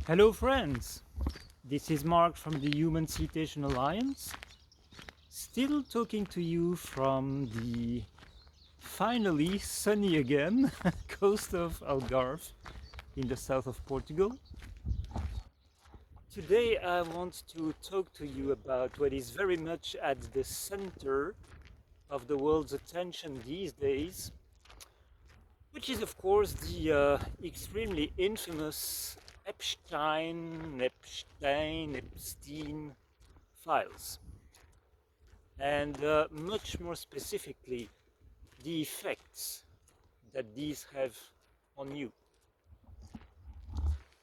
Hello friends, this is Mark from the Human-Cetacean Alliance, still talking to you from the finally sunny again coast of Algarve in the south of Portugal. Today I want to talk to you about what is very much at the center of the world's attention these days, which is of course the extremely infamous Epstein files, and much more specifically the effects that these have on you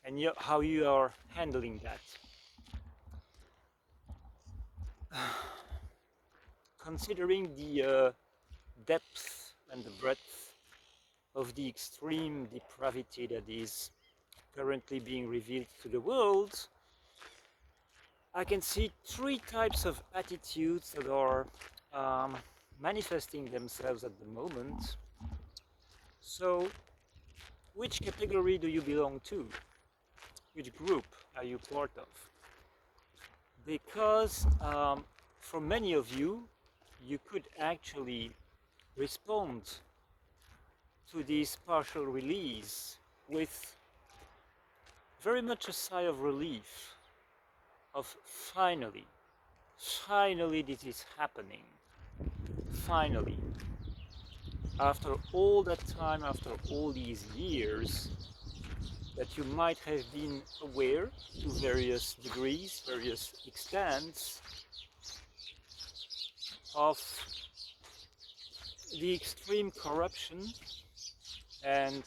and how you are handling that. Considering the depth and the breadth of the extreme depravity that is currently being revealed to the world, I can see three types of attitudes that are manifesting themselves at the moment. So, which category do you belong to? Which group are you part of? Because for many of you, you could actually respond to this partial release with very much a sigh of relief of finally this is happening. Finally, after all that time, after all these years, that you might have been aware to various degrees, various extents of the extreme corruption and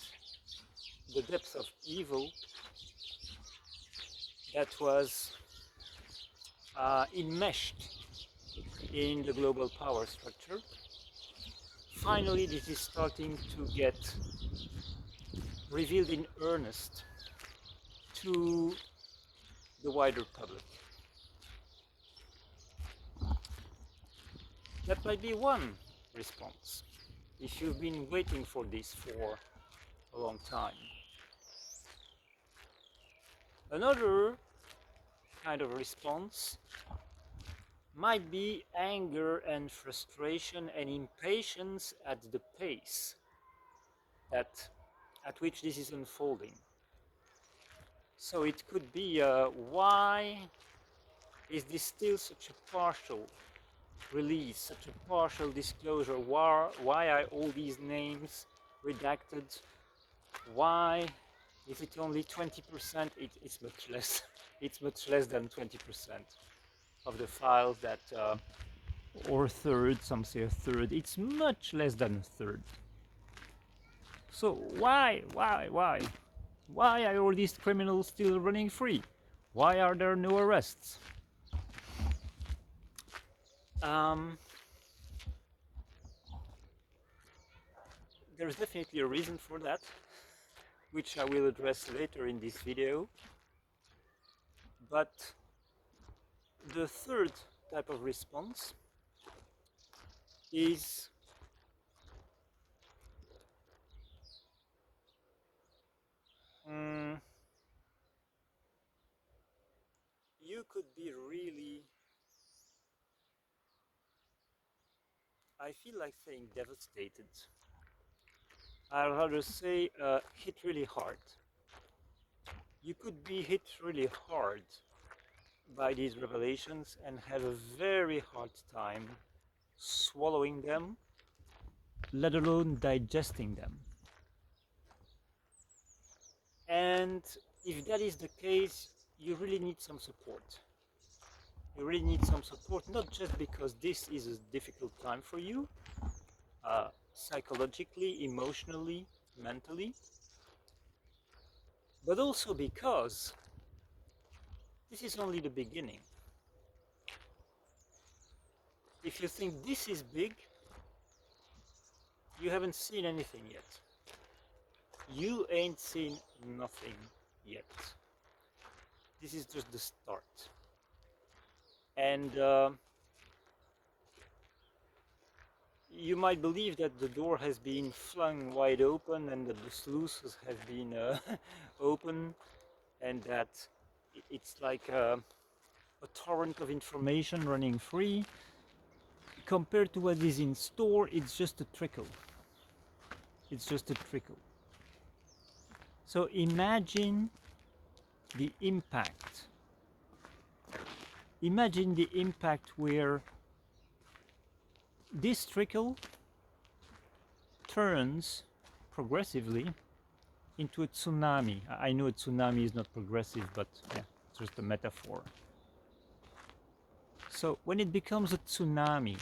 the depth of evil that was enmeshed in the global power structure. Finally, this is starting to get revealed in earnest to the wider public. That might be one response if you've been waiting for this for a long time. Another kind of response might be anger and frustration and impatience at the pace at which this is unfolding. So it could be why is this still such a partial release, such a partial disclosure? Why are all these names redacted? Why is it only 20%? It's much less. It's much less than 20% of the files that, or a third, some say a third. It's much less than a third. So why? Why are all these criminals still running free? Why are there no arrests? There's definitely a reason for that, which I will address later in this video. But the third type of response is you could be really, I feel like saying devastated. I'd rather say hit really hard. You could be hit really hard by these revelations and have a very hard time swallowing them, let alone digesting them. And if that is the case, you really need some support. You really need some support, not just because this is a difficult time for you, psychologically, emotionally, mentally, but also because this is only the beginning. If you think this is big, you haven't seen anything yet. You ain't seen nothing yet. This is just the start. And you might believe that the door has been flung wide open and that the sluices have been open and that it's like a torrent of information running free. Compared to what is in store, it's just a trickle. It's just a trickle. So imagine the impact. Imagine the impact where this trickle turns progressively into a tsunami. I know a tsunami is not progressive, but yeah, it's just a metaphor. So when it becomes a tsunami,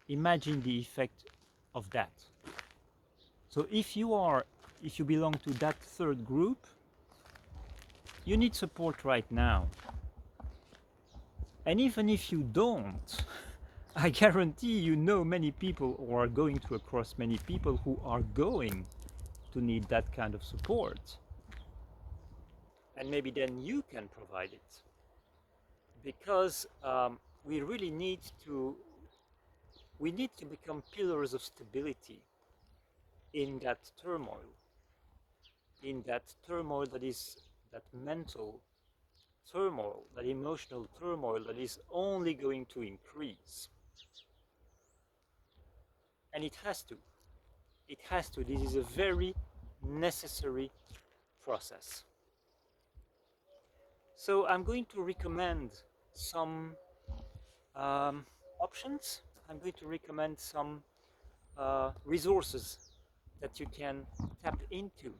imagine the effect of that. So if you belong to that third group, you need support right now. And even if you don't, I guarantee you know many people, or are going to across many people who are going to need that kind of support. And maybe then you can provide it. Because we really need to become pillars of stability in that turmoil that is that mental turmoil, that emotional turmoil that is only going to increase. And it has to. This is a very necessary process. So I'm going to recommend some options. I'm going to recommend some resources that you can tap into.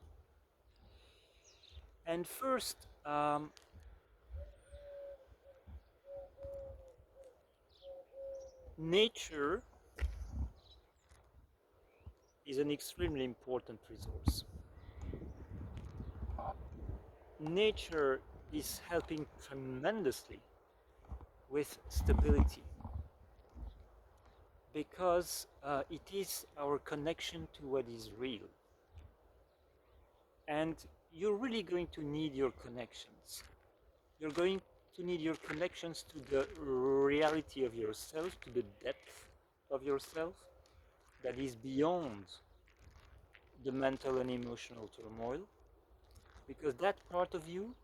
And first, nature is an extremely important resource. Nature is helping tremendously with stability because it is our connection to what is real. And you're really going to need your connections. You're going to need your connections to the reality of yourself, to the depth of yourself that is beyond the mental and emotional turmoil, because that part of you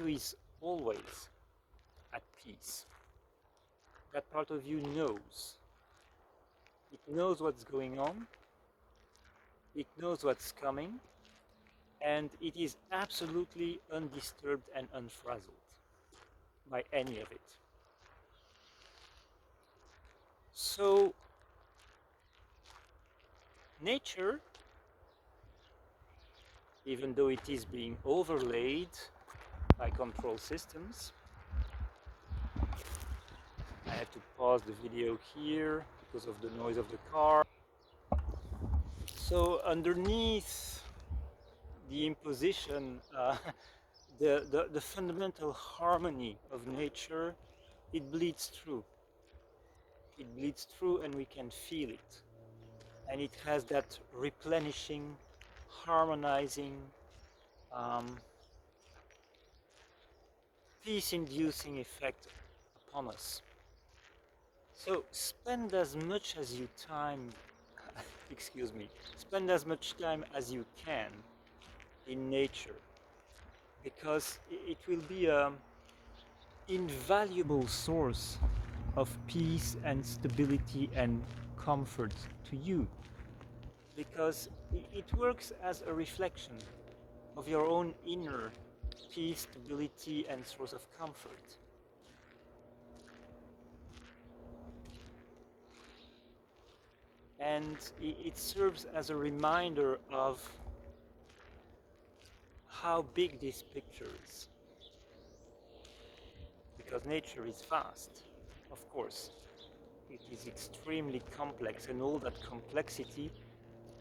is always at peace. That part of you knows. It knows what's going on, it knows what's coming, and it is absolutely undisturbed and unfrazzled by any of it. So, nature, even though it is being overlaid by control systems, I had to pause the video here because of the noise of the car. So underneath the imposition, the fundamental harmony of nature, it bleeds through. It bleeds through and we can feel it. And it has that replenishing, harmonizing, peace-inducing effect upon us. So spend as much as you time, spend as much time as you can in nature, because it will be an invaluable source of peace and stability and comfort to you, because it works as a reflection of your own inner peace, stability, and source of comfort. And it serves as a reminder of how big this picture is. Because nature is vast, of course. It is extremely complex, and all that complexity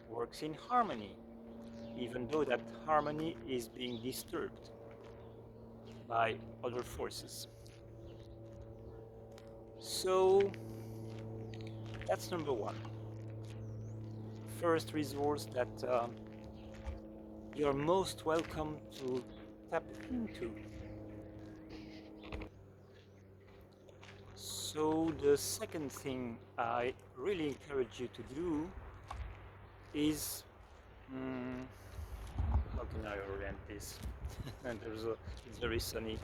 works in harmony, even though that harmony is being disturbed by other forces. So that's number one. First resource that you're most welcome to tap into. So the second thing I really encourage you to do is, how can I invent this. And it's very sunny.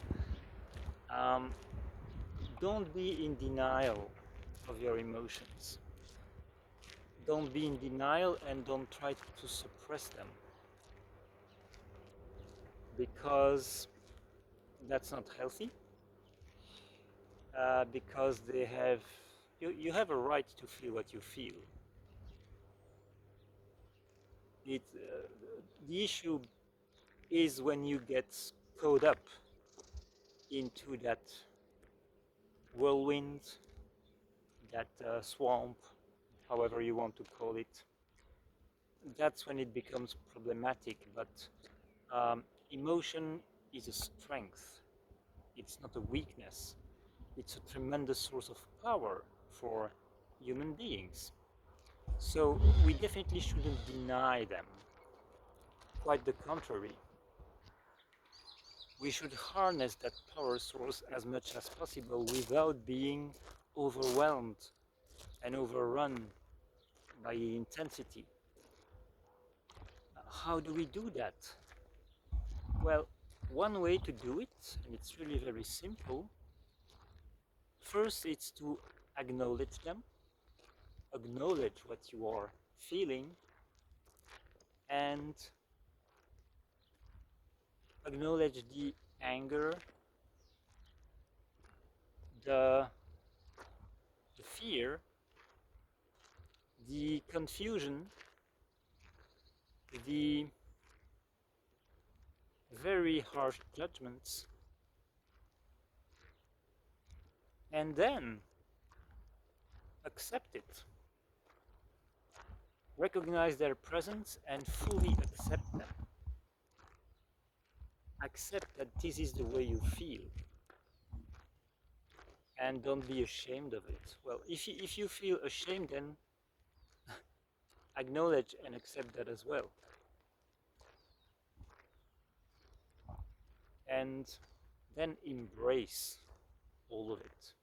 Um, don't be in denial of your emotions. Don't be in denial and don't try to suppress them, because that's not healthy. Because you have a right to feel what you feel. The issue is when you get caught up into that whirlwind, that swamp, however you want to call it. That's when it becomes problematic. But emotion is a strength, it's not a weakness. It's a tremendous source of power for human beings. So we definitely shouldn't deny them. Quite the contrary. We should harness that power source as much as possible without being overwhelmed and overrun by intensity. How do we do that? Well, one way to do it, and it's really very simple. First, it's to acknowledge them, acknowledge what you are feeling, and acknowledge the anger, the, the fear, the confusion, the very harsh judgments, and then accept it. Recognize their presence and fully accept them. Accept that this is the way you feel, and don't be ashamed of it. Well, if you feel ashamed, then acknowledge and accept that as well. And then embrace all of it.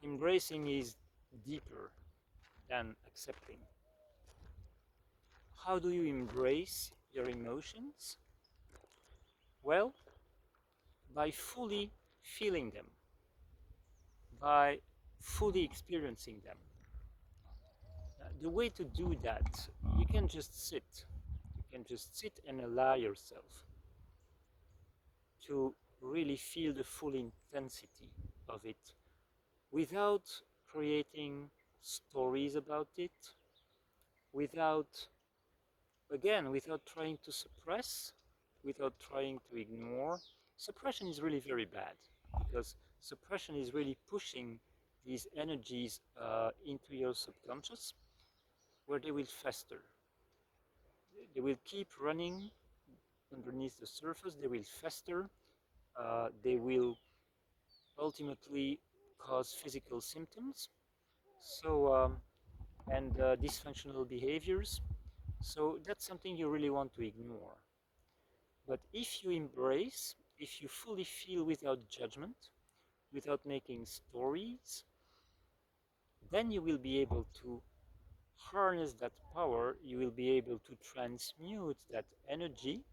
Embracing is deeper than accepting. How do you embrace your emotions? Well, by fully feeling them, by fully experiencing them. The way to do that, you can just sit. You can just sit and allow yourself to really feel the full intensity of it without creating stories about it, without, again, without trying to suppress, without trying to ignore. Suppression is really very bad, because suppression is really pushing these energies into your subconscious, where they will fester. They will keep running underneath the surface, they will fester, they will ultimately cause physical symptoms, so and dysfunctional behaviors. So that's something you really want to ignore. But if you embrace, if you fully feel without judgment, without making stories, then you will be able to harness that power, you will be able to transmute that energy,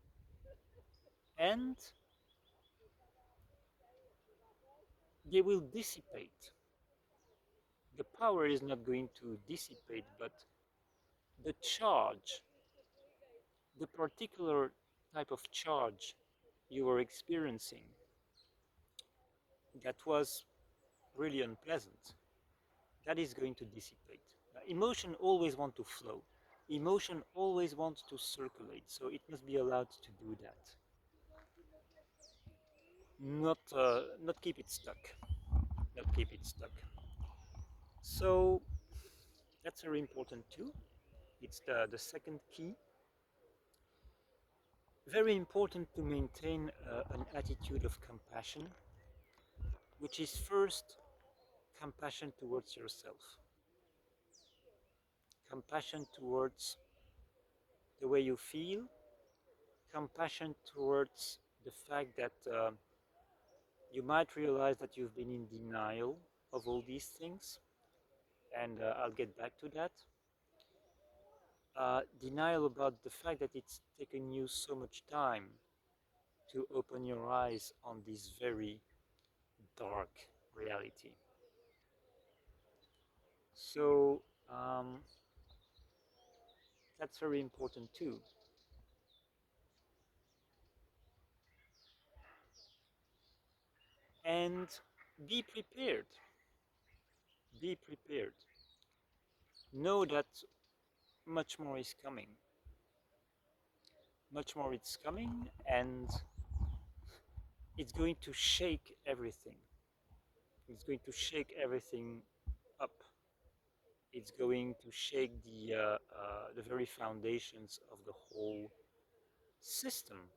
and they will dissipate. The power is not going to dissipate, but the charge, the particular type of charge you were experiencing that was really unpleasant, that is going to dissipate. Emotion always wants to flow. Emotion always wants to circulate, so it must be allowed to do that. Not keep it stuck. Not keep it stuck. So that's very important too. It's the second key. Very important to maintain an attitude of compassion, which is first compassion towards yourself, compassion towards the way you feel, compassion towards the fact that you might realize that you've been in denial of all these things, and I'll get back to that. denial about the fact that it's taken you so much time to open your eyes on this very dark reality. So that's very important too. And be prepared. Be prepared. Know that much more is coming. Much more is coming, and it's going to shake everything. It's going to shake everything up. It's going to shake the very foundations of the whole system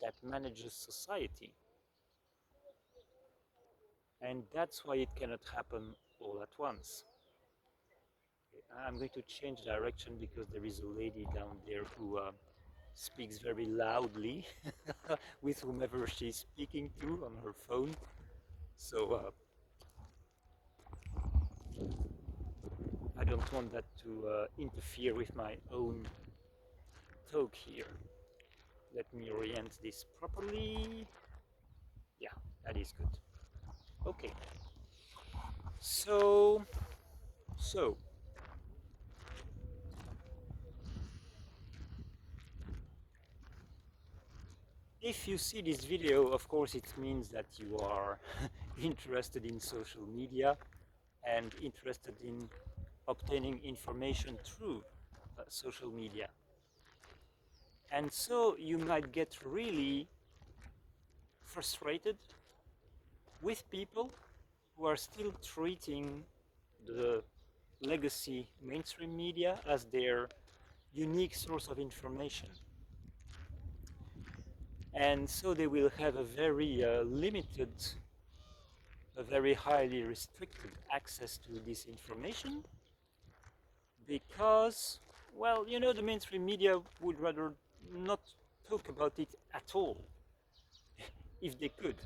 that manages society. And that's why it cannot happen all at once. I'm going to change direction because there is a lady down there who speaks very loudly with whomever she's speaking to on her phone. So I don't want that to interfere with my own talk here. Let me orient this properly. Yeah, that is good. Okay. So if you see this video, of course, it means that you are interested in social media and interested in obtaining information through social media. And so you might get really frustrated with people who are still treating the legacy mainstream media as their unique source of information. And so they will have a very limited, a very highly restricted access to this information because, well, you know, the mainstream media would rather not talk about it at all if they could.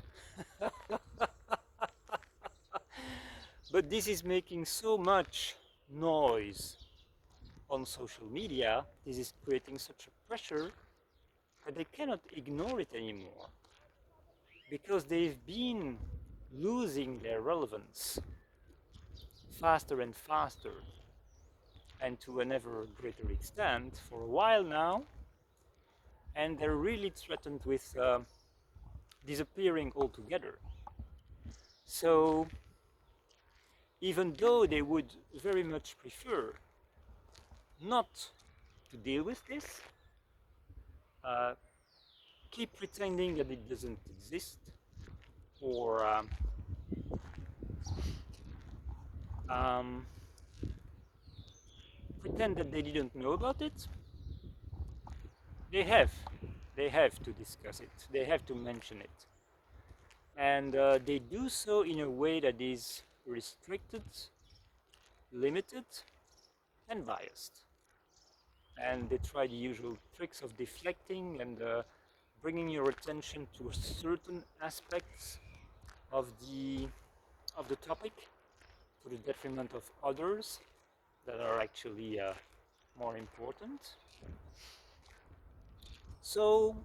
But this is making so much noise on social media, this is creating such a pressure that they cannot ignore it anymore because they've been losing their relevance faster and faster and to an ever greater extent for a while now, and they're really threatened with disappearing altogether. So even though they would very much prefer not to deal with this, uh, keep pretending that it doesn't exist, or pretend that they didn't know about it, they have. They have to discuss it. They have to mention it. And they do so in a way that is restricted, limited, and biased. And they try the usual tricks of deflecting and bringing your attention to certain aspects of the topic to the detriment of others that are actually more important. So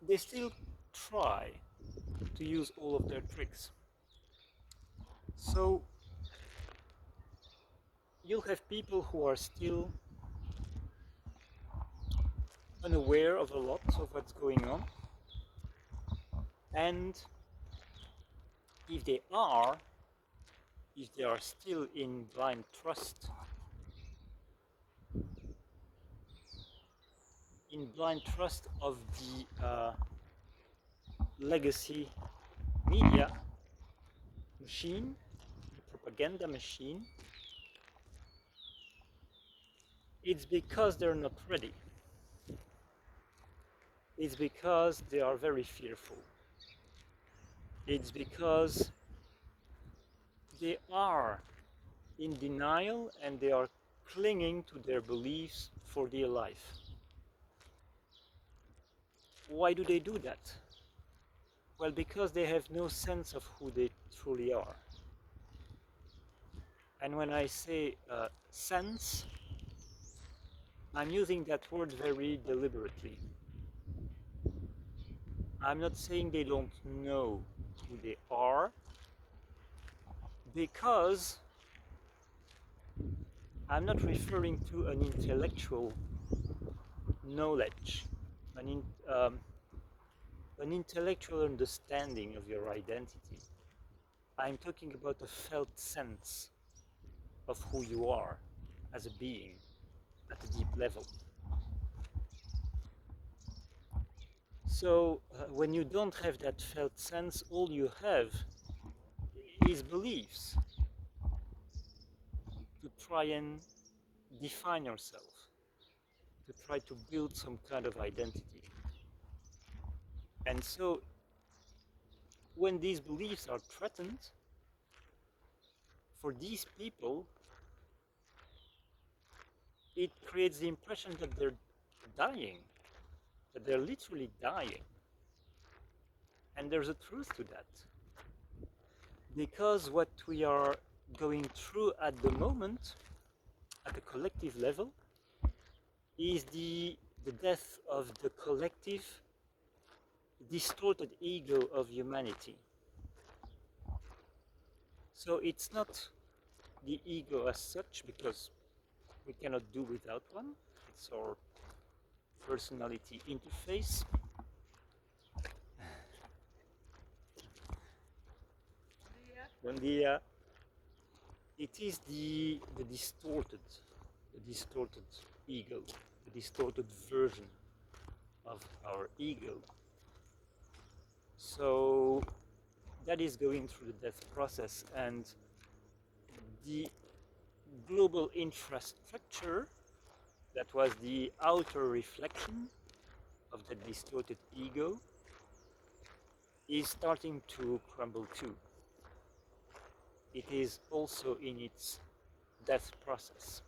they still try to use all of their tricks. So you'll have people who are still unaware of a lot of what's going on, and if they are still in blind trust, of the legacy media machine, the propaganda machine, it's because they're not ready. It's because they are very fearful. It's because they are in denial and they are clinging to their beliefs for dear life. Why do they do that? Well, because they have no sense of who they truly are. And when I say sense, I'm using that word very deliberately. I'm not saying they don't know who they are, because I'm not referring to an intellectual knowledge, an, in, um, an intellectual understanding of your identity. I'm talking about a felt sense of who you are as a being at a deep level. So when you don't have that felt sense, all you have is beliefs to try and define yourself, to try to build some kind of identity. And so when these beliefs are threatened, for these people, it creates the impression that they're dying, that they're literally dying. And there's a truth to that. Because what we are going through at the moment, at the collective level, is the death of the collective distorted ego of humanity. So it's not the ego as such, because we cannot do without one. It's our personality interface. Bom dia. It is the distorted ego, the distorted version of our ego. So that is going through the death process, and the global infrastructure that was the outer reflection of the distorted ego is starting to crumble too. It is also in its death process.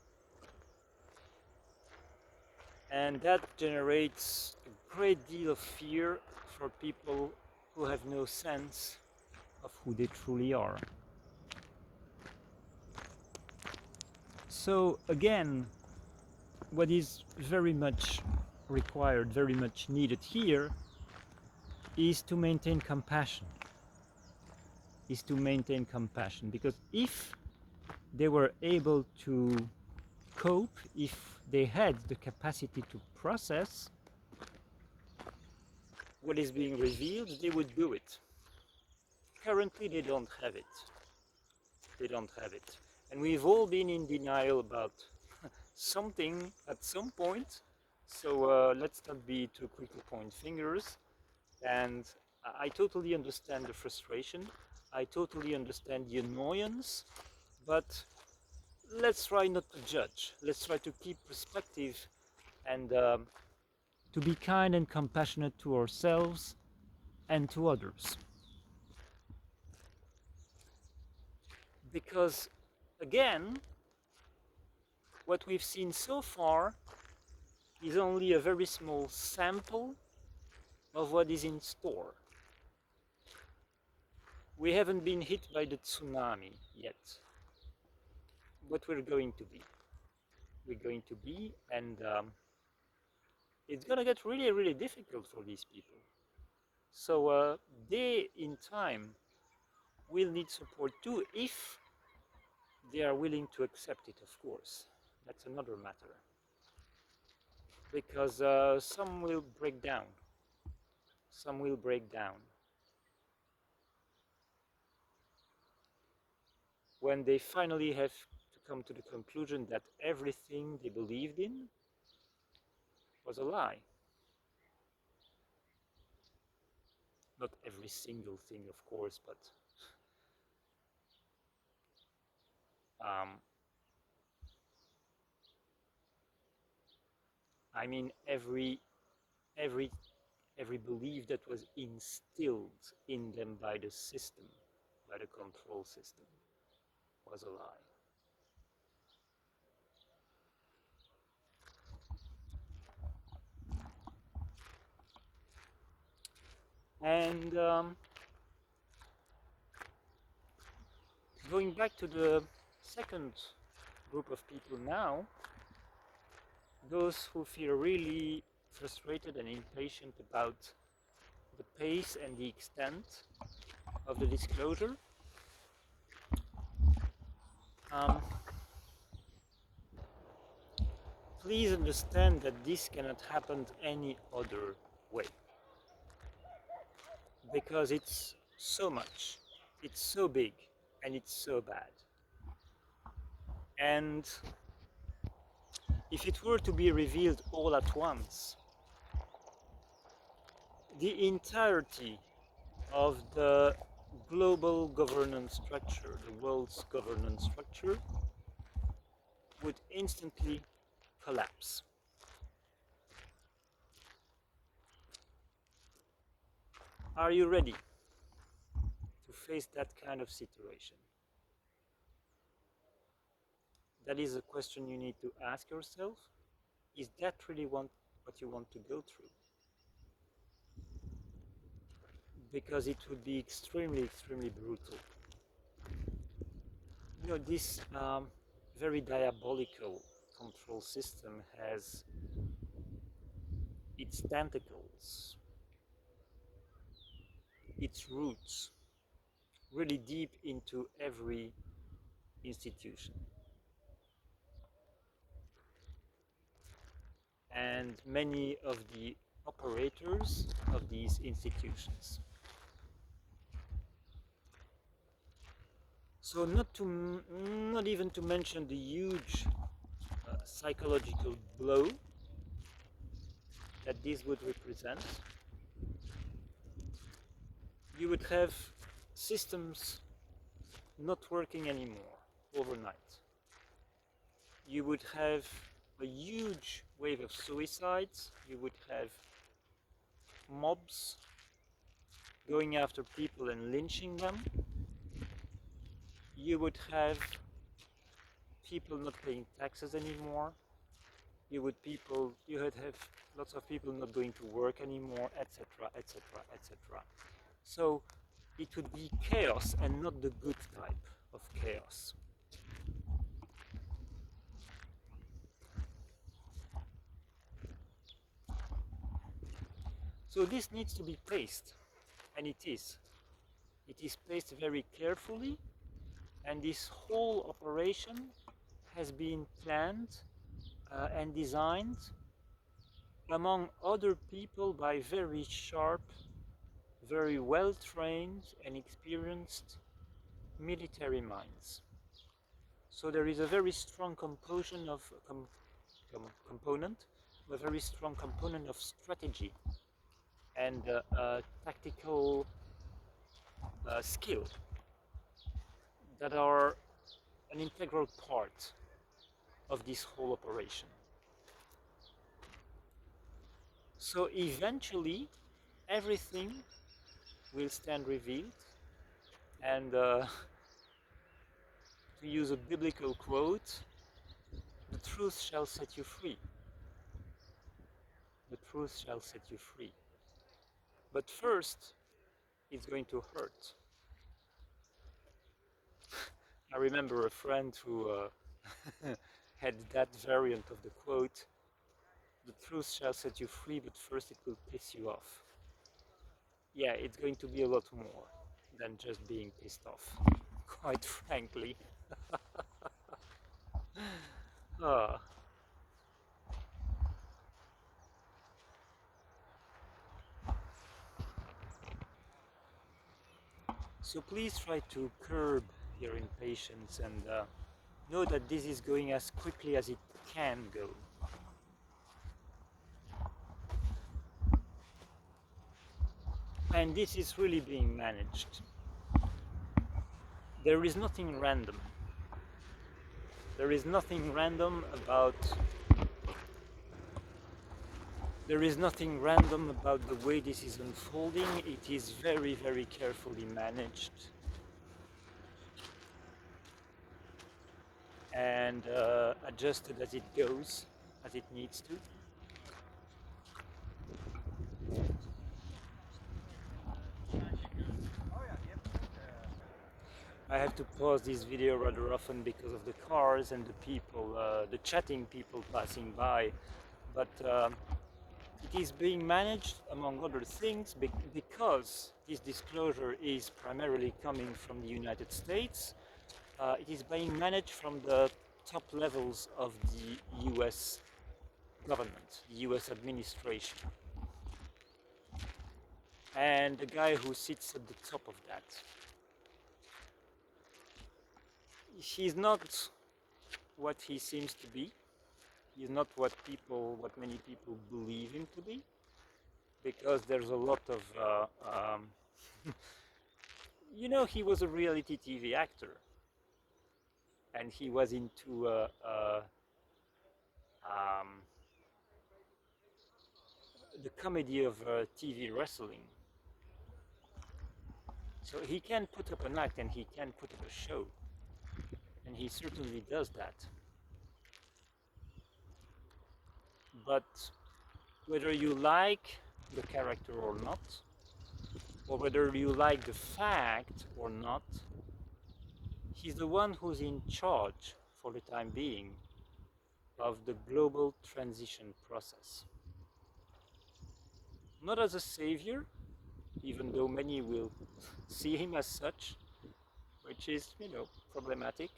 And that generates a great deal of fear for people who have no sense of who they truly are. So again, what is very much required, very much needed here, is to maintain compassion. Because if they were able to cope, if they had the capacity to process what is being revealed, they would do it. Currently, they don't have it. And we've all been in denial about something at some point. So let's not be too quick to point fingers. And I totally understand the frustration. I totally understand the annoyance. But let's try not to judge. Let's try to keep perspective and to be kind and compassionate to ourselves and to others. Because, again, what we've seen so far is only a very small sample of what is in store. We haven't been hit by the tsunami yet, but we're going to be. And it's gonna get really, really difficult for these people. So they, in time, will need support too, if they are willing to accept it, of course. That's another matter. Because some will break down. When they finally have to come to the conclusion that everything they believed in was a lie. Not every single thing, of course, but I mean every belief that was instilled in them by the system, by the control system, was a lie. And going back to the second group of people now, those who feel really frustrated and impatient about the pace and the extent of the disclosure, please understand that this cannot happen any other way, because it's so much, it's so big, and it's so bad. And if it were to be revealed all at once, the entirety of the global governance structure, the world's governance structure, would instantly collapse. Are you ready to face that kind of situation? That is a question you need to ask yourself. Is that really what you want to go through? Because it would be extremely, extremely brutal. You know, this very diabolical control system has its tentacles, its roots, really deep into every institution. And many of the operators of these institutions. So not even to mention the huge psychological blow that this would represent, you would have systems not working anymore overnight. You would have a huge wave of suicides. You would have mobs going after people and lynching them. You would have people not paying taxes anymore. You would have lots of people not going to work anymore, etc., etc., etc. So it would be chaos, and not the good type of chaos. So this needs to be paced, and it is. It is paced very carefully, and this whole operation has been planned and designed, among other people, by very sharp, very well trained and experienced military minds. So there is a very strong component of a very strong component of strategy and tactical skill that are an integral part of this whole operation. So eventually, everything will stand revealed, and to use a biblical quote, the truth shall set you free. The truth shall set you free. But first, it's going to hurt. I remember a friend who had that variant of the quote, the truth shall set you free, but first it will piss you off. Yeah, it's going to be a lot more than just being pissed off, quite frankly. Ah. So please try to curb your impatience and know that this is going as quickly as it can go. And this is really being managed. There is nothing random. There is nothing random about the way this is unfolding. It is very, very carefully managed. And adjusted as it goes, as it needs to. I have to pause this video rather often because of the cars and the people, the chatting people passing by. but it is being managed, among other things, because this disclosure is primarily coming from the United States. It is being managed from the top levels of the US government, the US administration. And the guy who sits at the top of that, he's not what he seems to be. He's not what many people believe him to be, because there's a lot of, he was a reality TV actor, and he was into the comedy of TV wrestling. So he can put up an act and he can put up a show, and he certainly does that. But whether you like the character or not, or whether you like the fact or not, he's the one who's in charge, for the time being, of the global transition process. Not as a savior, even though many will see him as such, which is, problematic,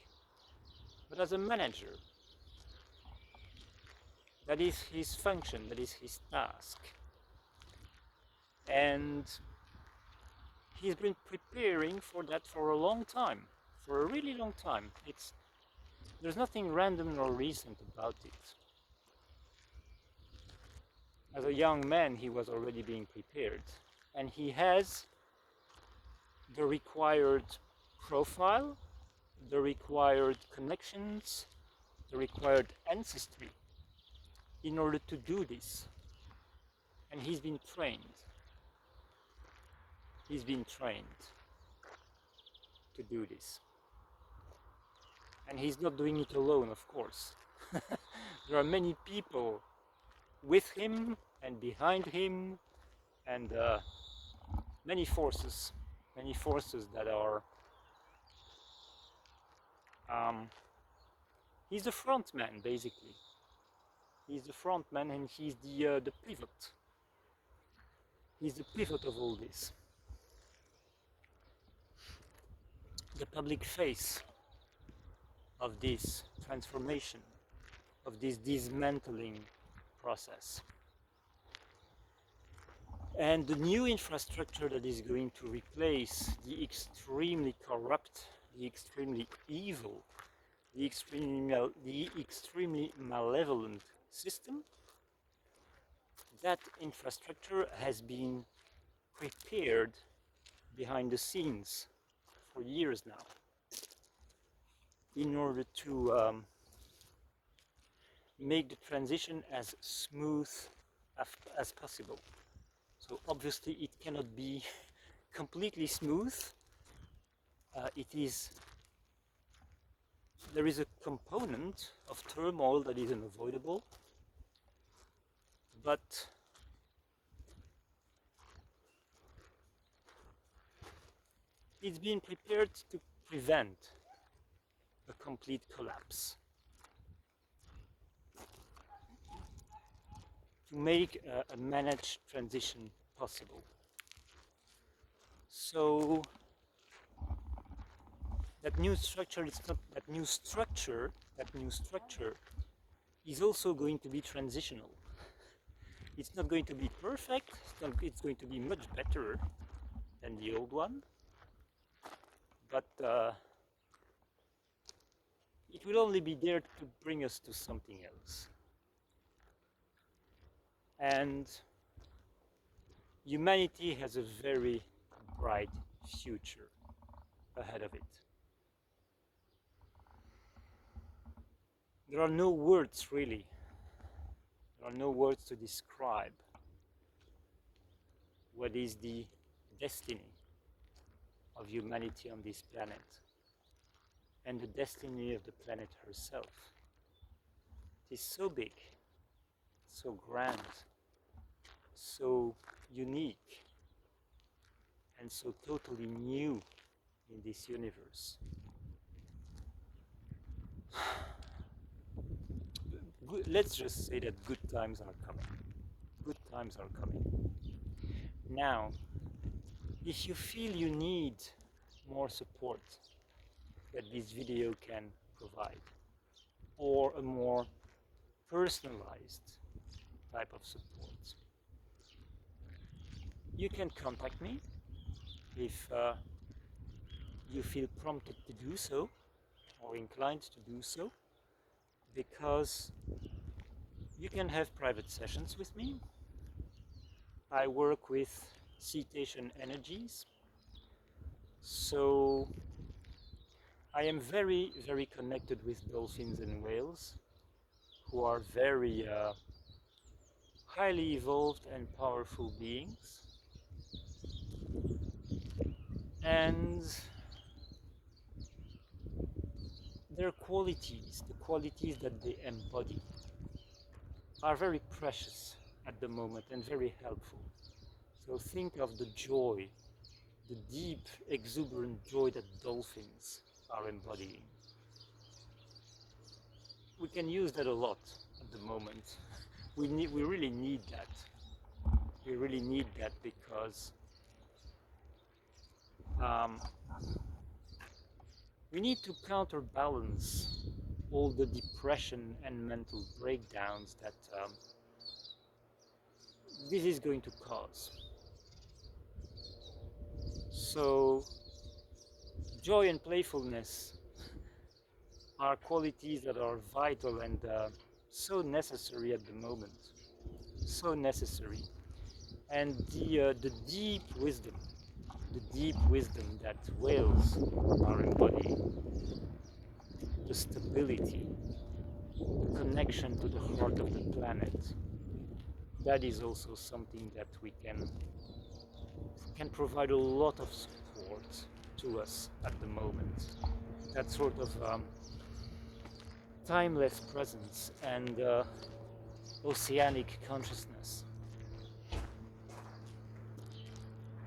but as a manager. That is his function, that is his task. And he's been preparing for that for a long time, for a really long time. There's nothing random or recent about it. As a young man, he was already being prepared, and he has the required profile, the required connections, the required ancestry in order to do this. And he's been trained. He's been trained to do this. And he's not doing it alone, of course. There are many people with him and behind him, and many forces that are. He's the front man, basically. He's the front man, and he's the pivot. He's the pivot of all this. The public face of this transformation, of this dismantling process. And the new infrastructure that is going to replace the extremely corrupt, the extremely evil, the extremely malevolent system, that infrastructure has been prepared behind the scenes for years now in order to make the transition as smooth as possible. So obviously it cannot be completely smooth. There is a component of turmoil that is unavoidable, but it's been prepared to prevent a complete collapse, to make a managed transition possible. So that new structure is also going to be transitional. It's not going to be perfect, it's going to be much better than the old one, but it will only be there to bring us to something else. And humanity has a very bright future ahead of it. There are no words, really. There are no words to describe what is the destiny of humanity on this planet and the destiny of the planet herself. It is so big, so grand, so unique, and so totally new in this universe. let's just say that good times are coming. Good times are coming. Now, if you feel you need more support that this video can provide, or a more personalized type of support, you can contact me if you feel prompted to do so or inclined to do so, because you can have private sessions with me. I work with cetacean energies, so I am very, very connected with dolphins and whales, who are very highly evolved and powerful beings. And their qualities, the qualities that they embody, are very precious at the moment and very helpful. So think of the joy, the deep, exuberant joy that dolphins are embodying. We can use that a lot at the moment. We really need that. We really need that because we need to counterbalance all the depression and mental breakdowns that this is going to cause. So joy and playfulness are qualities that are vital and so necessary at the moment. So necessary. And the deep wisdom that whales are embodying, the stability, the connection to the heart of the planet, that is also something that we can provide a lot of support to us at the moment. That sort of timeless presence and oceanic consciousness.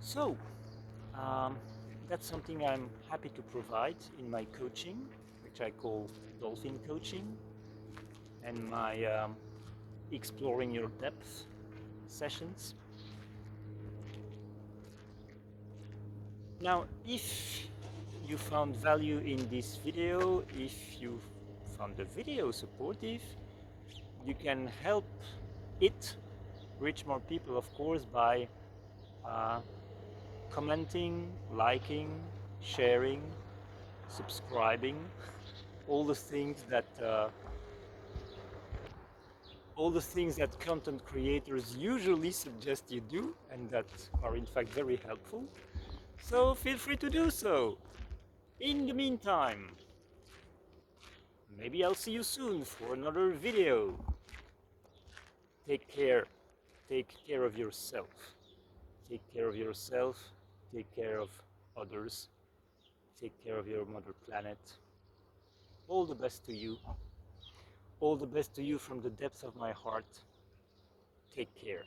So, that's something I'm happy to provide in my coaching, which I call dolphin coaching, and my exploring your depth sessions. Now, if you found value in this video, if you found the video supportive, you can help it reach more people, of course, by commenting, liking, sharing, subscribing, all the things that content creators usually suggest you do, and that are in fact very helpful. So feel free to do so. In the meantime, maybe I'll see you soon for another video. Take care. Take care of yourself. Take care of yourself. Take care of others. Take care of your mother planet. All the best to you. All the best to you from the depths of my heart. Take care.